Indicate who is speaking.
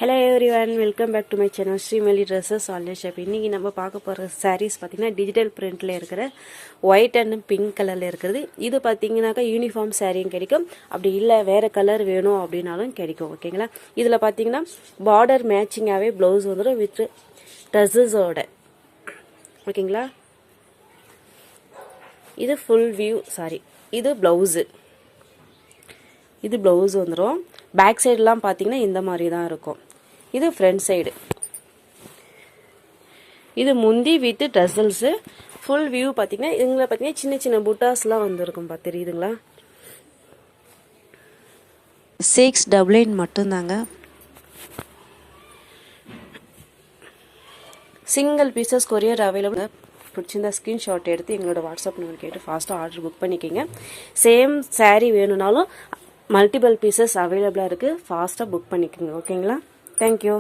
Speaker 1: Hello everyone, welcome back to my channel Sreemali Dresses Online Shop. இன்னைக்கு நம்ம பார்க்க போற sarees பாத்தீங்கன்னா டிஜிட்டல் பிரிண்ட்ல இருக்கிற white and pink கலர்ல இருக்குது. இது பாத்தீங்கன்னாக்க யூனிஃபார்ம் சாரியும் கிடைக்கும். அப்படி இல்ல வேற கலர் வேணும் அப்படினாலும் கிடைக்கும். ஓகேங்களா? இதுல பாத்தீங்கன்னா border மேட்சிங்காவே ப்ளவுஸ் வந்துரும் with tassels ஓட. ஓகேங்களா? இது full view saree. இது ப்ளவுஸ். இது ப்ளவுஸ் வந்துரும். பேக் சைடுலாம் பாத்தீங்கன்னா இந்த மாதிரி தான் இருக்கும். இது ஃப்ரண்ட் சைடு. இது முந்தி வித் டசல்ஸ். ஃபுல் வியூ பாத்தீங்கன்னா இதுல பாத்தீங்கன்னா சின்ன சின்ன புட்டாஸ்லாம் வந்திருக்கும் தெரியுதுங்களா? 699 மட்டும் தாங்க. Single pieces courier available. பிடிச்சிருந்தா ஸ்கிரீன்ஷாட் எடுத்து எங்களோட வாட்ஸ்அப் நம்பர் கேட்டு ஃபாஸ்ட்டாக ஆர்டர் புக் பண்ணிக்கோங்க. சேம் சாரீ வேணும்னாலும் மல்டிபிள் பீசஸ் அவைலபிளாக இருக்குது. ஃபாஸ்ட்டாக புக் பண்ணிக்கோங்க. ஓகேங்களா? தேங்க்யூ.